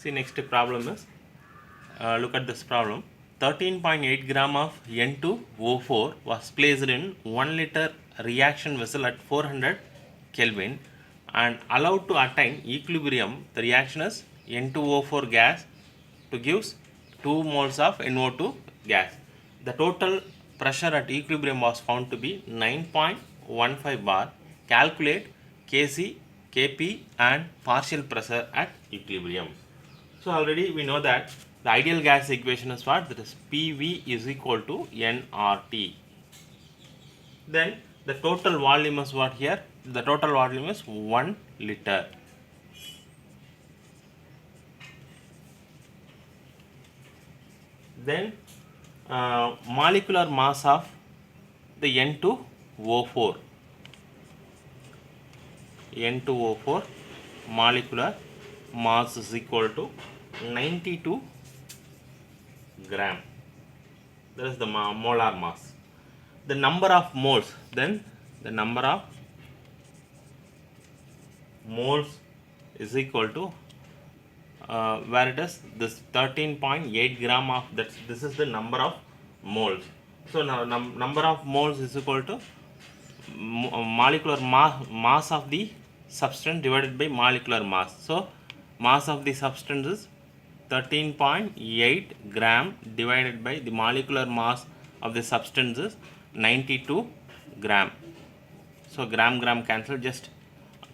See, next problem is, look at this problem. 13.8 gram of N2O4 was placed in 1 liter reaction vessel at 400 Kelvin and allowed to attain equilibrium. The reaction is N2O4 gas to gives 2 moles of NO2 gas. The total pressure at equilibrium was found to be 9.15 bar. Calculate Kc, Kp and partial pressure at equilibrium. So already we know that the ideal gas equation is what? That is PV is equal to nRT. Then the total volume is what here? The total volume is 1 liter. Then molecular mass of the N2O4. N2O4 molecular mass is equal to 92 gram. That is the molar mass. The number of moles, then the number of moles is equal to where it is this 13.8 gram of that. This is the number of moles. So now number of moles is equal to molecular mass of the substance divided by molecular mass. So mass of the substance is 13.8 gram divided by the molecular mass of the substance is 92 gram. So gram cancel, just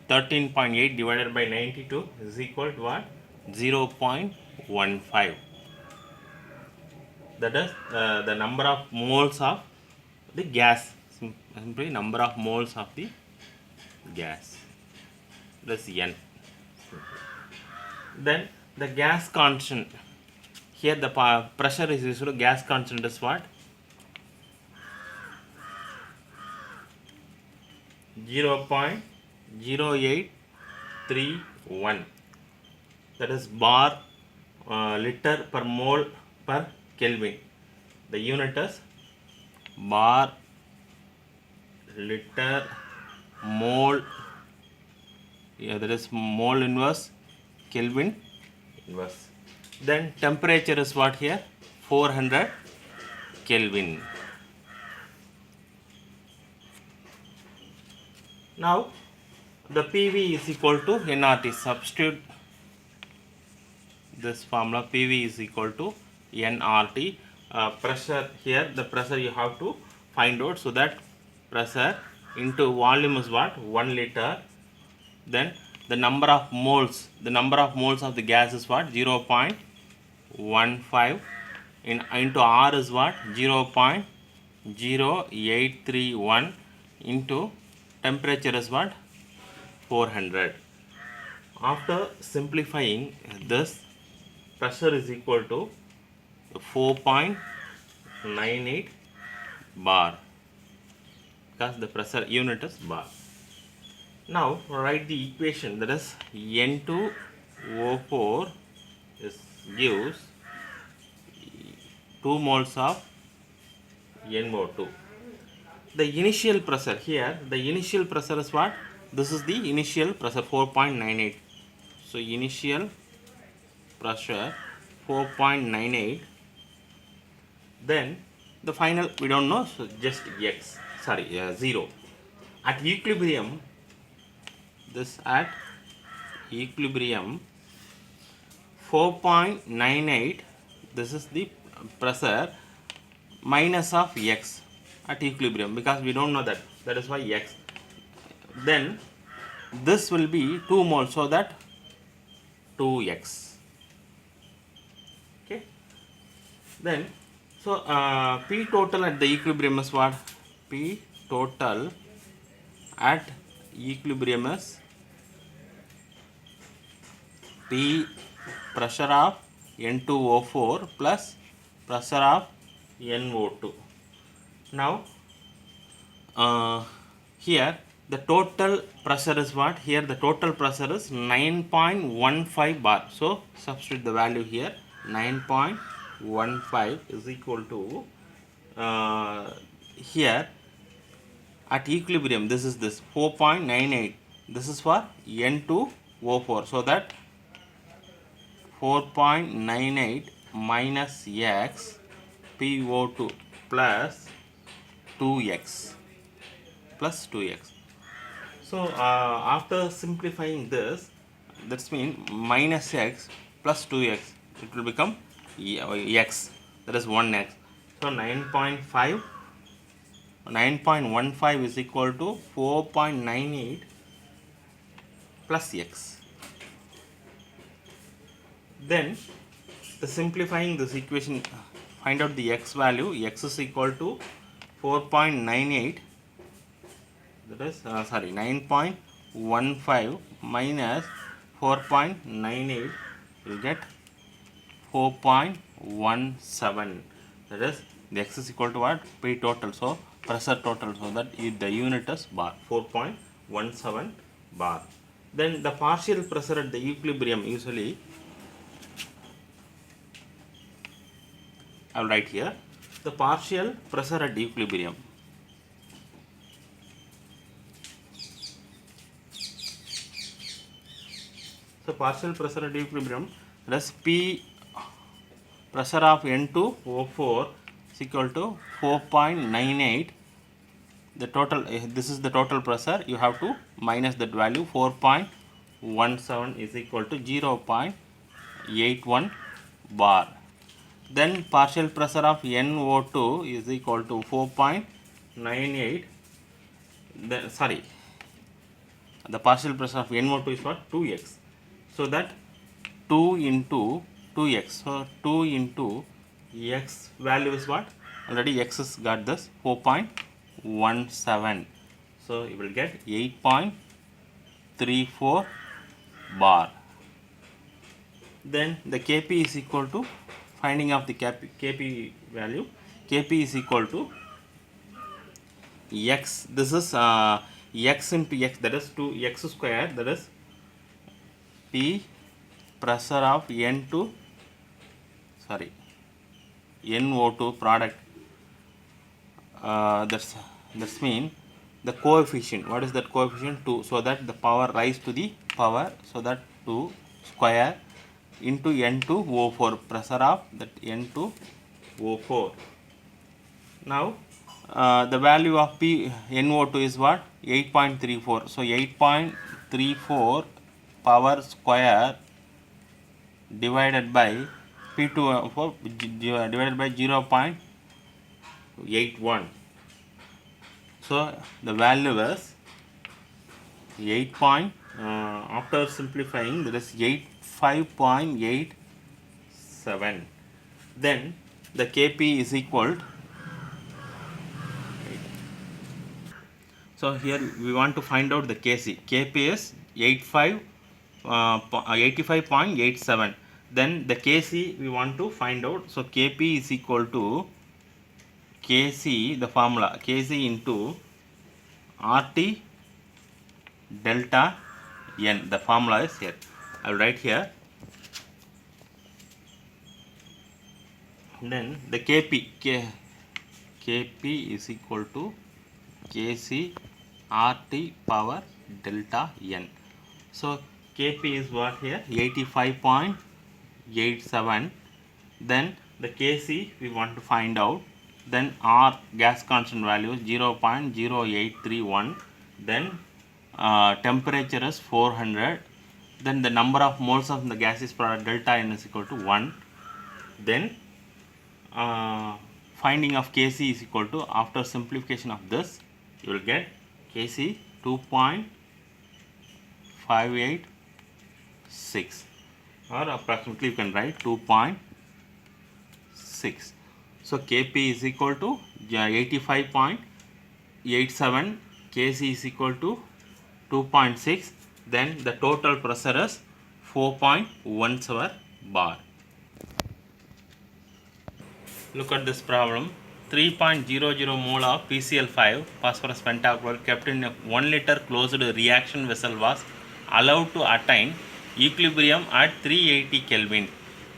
13.8 divided by 92 is equal to what? 0.15. That is the number of moles of the gas. Simply number of moles of the gas. That's N. Then the gas constant. Here the pressure is equal to gas constant is what? 0.0831. That is bar liter per mole per Kelvin. The unit is bar liter mole. Yeah, that is mole inverse Kelvin inverse. Then temperature is what here? 400 Kelvin. Now the PV is equal to nRT. Substitute this formula. PV is equal to nRT. Pressure here, the pressure you have to find out. So that pressure into volume is what? 1 liter. Then the number of moles of the gas is what? 0.15 into R is what? 0.0831 into temperature is what? 400. After simplifying this, pressure is equal to 4.98 bar, because the pressure unit is bar. Now write the equation, that is N2O4 gives 2 moles of NO2. The initial pressure here, the initial pressure is what? This is the initial pressure 4.98. So initial pressure 4.98. Then the final we don't know, so just x, 0. At equilibrium, this at equilibrium 4.98, this is the pressure minus of x at equilibrium, because we don't know that, that is why x. Then this will be 2 moles, so that 2x. Okay. Then so P total at the equilibrium is what? P total at equilibrium is P pressure of N2O4 plus pressure of NO2. Now here the total pressure is what? Here the total pressure is 9.15 bar. So substitute the value here. 9.15 is equal to here at equilibrium, this is this 4.98. This is for N2O4. So that 4.98 minus x PO2 plus 2x plus 2x. So after simplifying this, that's mean minus x plus 2x, it will become x, that is 1x. So 9.15 is equal to 4.98 plus x. Then the simplifying this equation, find out the x value. X is equal to 4.98, that is 9.15 minus 4.98, you will get 4.17. That is, the x is equal to what? P total, so pressure total, so that the unit is bar, 4.17 bar. Then the partial pressure at the equilibrium, usually I will write here the partial pressure at equilibrium. So partial pressure at equilibrium, that is P pressure of N2O4 is equal to 4.98. The total, this is the total pressure, you have to minus that value. 4.17 is equal to 0.81 bar. Then partial pressure of NO2 is equal to 4.98. The partial pressure of NO2 is what? 2x. So that 2 into 2x. So 2 into x value is what? Already x has got this 4.17. So you will get 8.34 bar. Then the Kp is equal to, finding of the Kp value, Kp is equal to x. This is x into x, that is 2x square, that is P pressure of NO2 product. That's mean the coefficient. What is that coefficient? 2. So that the power rise to the power, so that 2 square into N2O4, pressure of that N2O4. Now the value of NO2 is what? 8.34. So 8.34 power square divided by P2O4 divided by 0.81. So the value is 8. After simplifying, there is 85.87. Then the Kp is equal to, so here we want to find out the Kc. Kp is 85.87. Then the Kc we want to find out. So Kp is equal to Kc, the formula Kc into RT delta N. The formula is here. I will write here. Then the Kp is equal to Kc RT power delta N. So Kp is what here? 85.87. Then the Kc we want to find out. Then R, gas constant value is 0.0831. Then temperature is 400. Then the number of moles of the gaseous product delta N is equal to 1. Then finding of Kc is equal to, after simplification of this, you will get Kc 2.586, or approximately you can write 2.6. So Kp is equal to 85.87, Kc is equal to 2.6. Then the total pressure is 4.17 bar. Look at this problem. 3.00 mole of PCl5 phosphorus pentachloride kept in a 1 liter closed reaction vessel was allowed to attain equilibrium at 380 Kelvin.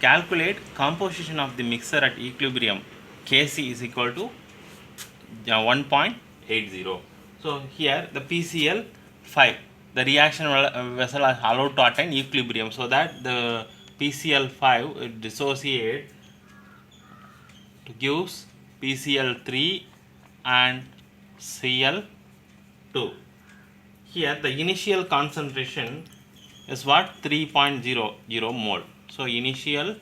Calculate composition of the mixture at equilibrium. Kc is equal to 1.80. So here the PCl5, the reaction vessel is allowed to attain equilibrium, so that the PCl5 it dissociate to gives PCl3 and Cl2. Here the initial concentration is what? 3.00 mole. So initial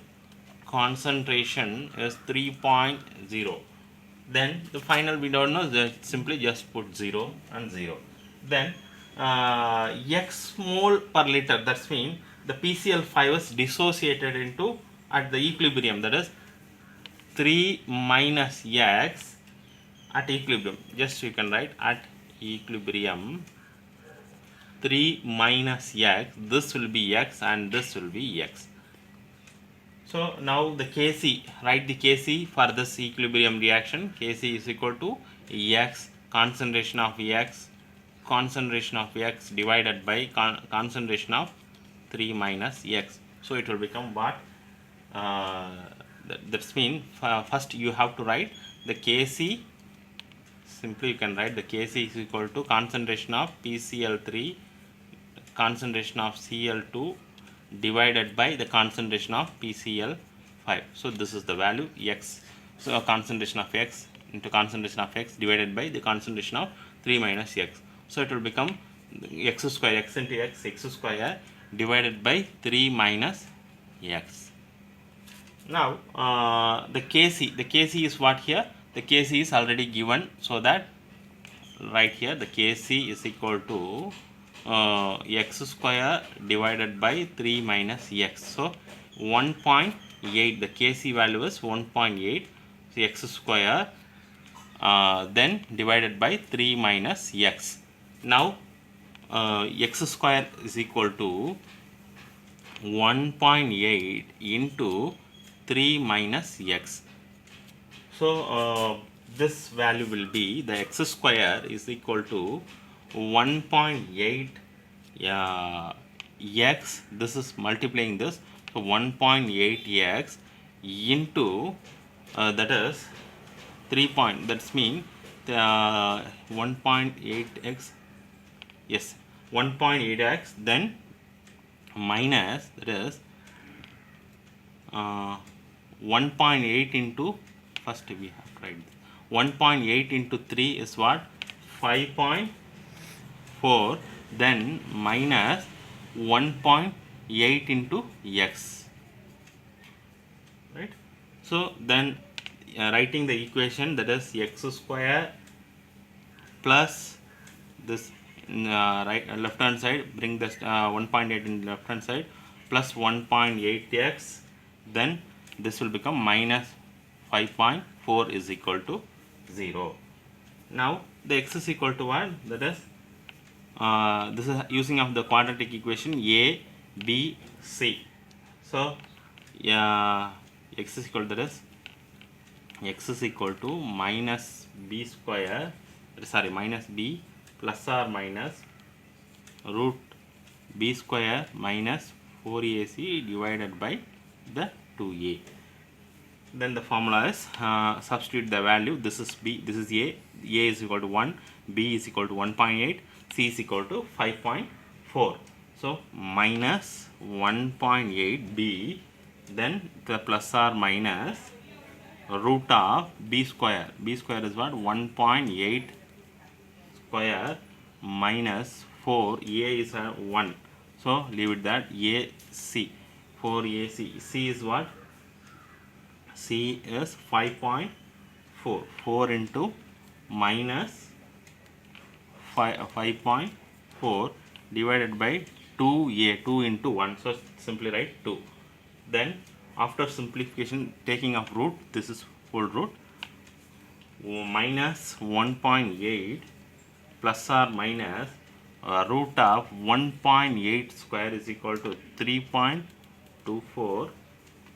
concentration is 3.0. Then the final we don't know, just simply just put 0 and 0. Then x mole per liter, that's mean the PCl5 is dissociated into at the equilibrium, that is 3 minus x at equilibrium. Just you can write at equilibrium 3 minus x, this will be x and this will be x. So now the Kc, write the Kc for this equilibrium reaction. Kc is equal to x, concentration of x divided by concentration of 3 minus x. So it will become what? That's mean first you have to write the Kc. Simply you can write the Kc is equal to concentration of PCl3, concentration of Cl2 divided by the concentration of PCl5. So this is the value x. So concentration of x into concentration of x divided by the concentration of 3 minus x. So it will become x square, x into x square divided by 3 minus x. Now the Kc is what here? The Kc is already given, so that right here the Kc is equal to x square divided by 3 minus x. So 1.8, the Kc value is 1.8, so x square then divided by 3 minus x. Now x square is equal to 1.8 into 3 minus x. So this value will be, the x square is equal to 1.8 x, this is multiplying this, so 1.8 x into that is 3 point, that's mean 1.8 x, yes, 1.8 x, then minus, that is 1.8 into, first we have to write 1.8 into 3 is what? 5.4, then minus 1.8 into x, right? So then writing the equation, that is x square plus this right left hand side, bring this 1.8 in left hand side plus 1.8x, then this will become minus 5.4 is equal to 0. Now the x is equal to what? That is this is using of the quadratic equation a, b, c. So x is equal to, that is x is equal to minus b square, sorry, minus b plus or minus root b square minus 4ac divided by the 2a. Then the formula is substitute the value, this is b, this is a is equal to 1, b is equal to 1.8, c is equal to 5.4. So minus 1.8 b, then the plus or minus root of b square is what? 1.8 square minus 4, a is 1, so leave it that, ac, 4ac, c is what? C is 5.4, 4 into minus 5.4 divided by 2a, 2 into 1, so simply write 2. Then after simplification, taking of root, this is full root, minus 1.8 plus or minus root of 1.8 square is equal to 3.24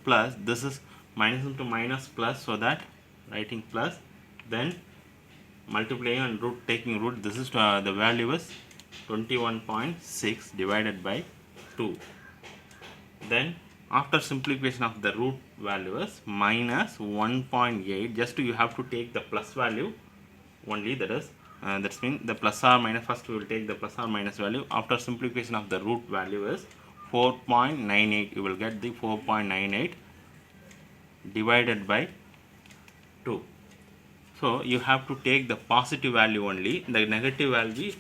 plus, this is minus into minus plus, so that writing plus, then multiplying and root, taking root, this is the value is 21.6 divided by 2. Then after simplification of the root value is minus 1.8, just you have to take the plus value only, that is that's mean the plus or minus, first we will take the plus or minus value. After simplification of the root value is 4.98. You will get the 4.98 divided by 2. So you have to take the positive value only, the negative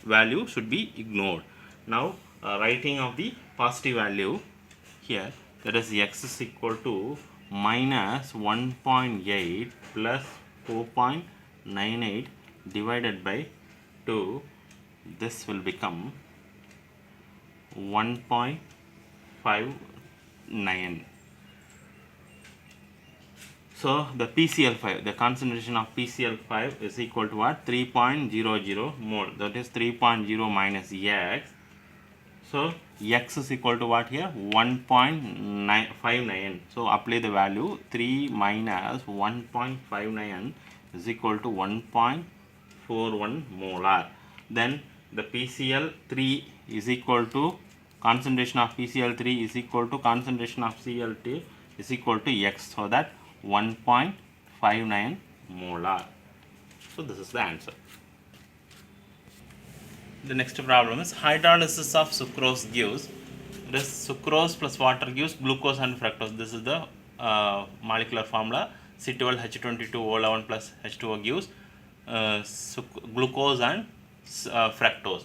value should be ignored. Now writing of the positive value here, that is x is equal to minus 1.8 plus 4.98 divided by 2, this will become 1.59. So the PCl5, the concentration of PCl5 is equal to what? 3.00 mole. That is 3.0 minus X. So X is equal to what here? 1.59. So apply the value. 3 minus 1.59 is equal to 1.41 molar. Then the PCl3 is equal to, concentration of PCl3 is equal to concentration of Cl2 is equal to X. So that 1.59 molar. So this is the answer. The next problem is hydrolysis of sucrose gives, this sucrose plus water gives glucose and fructose. This is the molecular formula. C12H22O11 plus H2O gives glucose and fructose.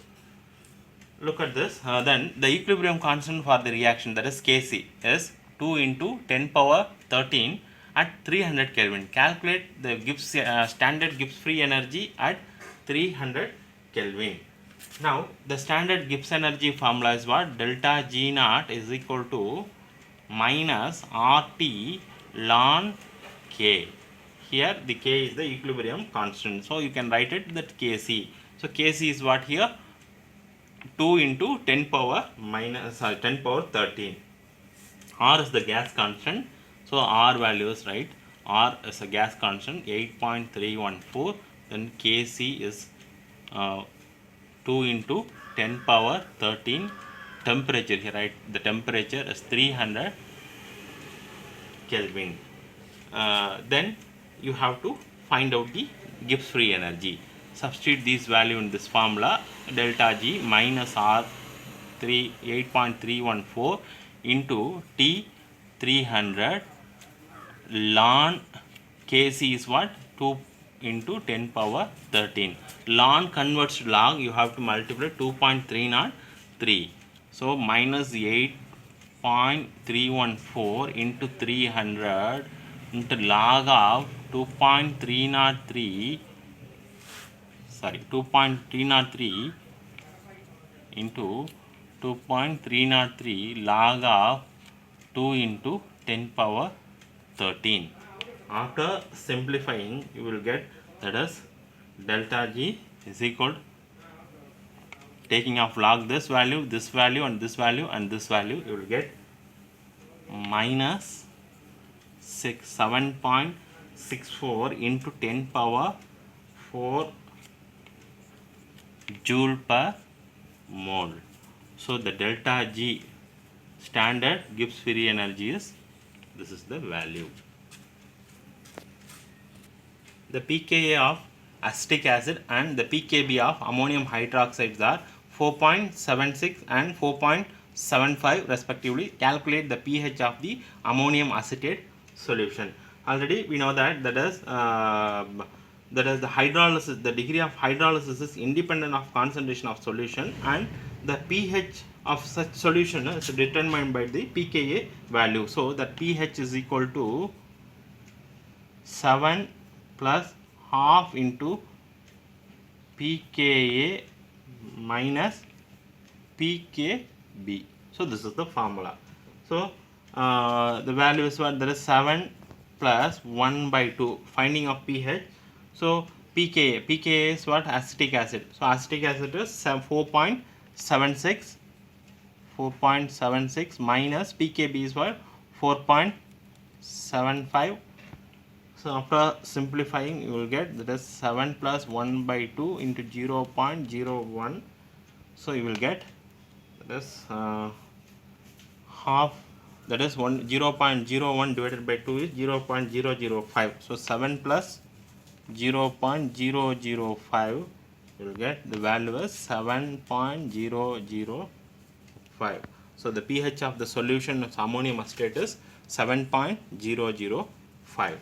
Look at this. Then the equilibrium constant for the reaction, that is Kc, is 2 into 10 power 13 at 300 Kelvin. Calculate the Gibbs standard Gibbs free energy at 300 Kelvin. Now the standard Gibbs energy formula is what? Delta G naught is equal to minus RT ln K. Here the K is the equilibrium constant. So you can write it that Kc. So Kc is what here? 2 into 10 power 13. R is the gas constant. So R value is right. R is a gas constant 8.314. Then Kc is 2 into 10 power 13. Temperature here, right? The temperature is 300 Kelvin. Then you have to find out the Gibbs free energy. Substitute this value in this formula. Delta G minus R 8.314 into T 300 ln Kc is what? 2 into 10 power 13. Ln converts to log, you have to multiply 2.303. So minus 8.314 into 300 into log of 2.303 into 2.303 log of 2 into 10 power 13. After simplifying, you will get, that is delta G is equal to, taking off log this value and this value and this value, you will get minus 7.64 into 10 power 4 joule per mole. So the delta G standard Gibbs free energy is, this is the value. The pKa of acetic acid and the pKb of ammonium hydroxides are 4.76 and 4.75 respectively. Calculate the pH of the ammonium acetate solution. Already we know that is the hydrolysis, the degree of hydrolysis is independent of concentration of solution, and the pH of such solution is determined by the pKa value. So that pH is equal to 7 plus half into pKa minus pKb. So this is the formula. So the value is what? There is 7 plus 1 by 2. Finding of pH. So pKa is what? Acetic acid. So acetic acid is 4.76 minus pKb is what? 4.75. So after simplifying, you will get, that is 7 plus 1 by 2 into 0.01. So you will get, that is half, that is 0.01 divided by 2 is 0.005. So 7 plus 0.005, you will get, the value is 7.005. So the pH of the solution of ammonium acetate is 7.005.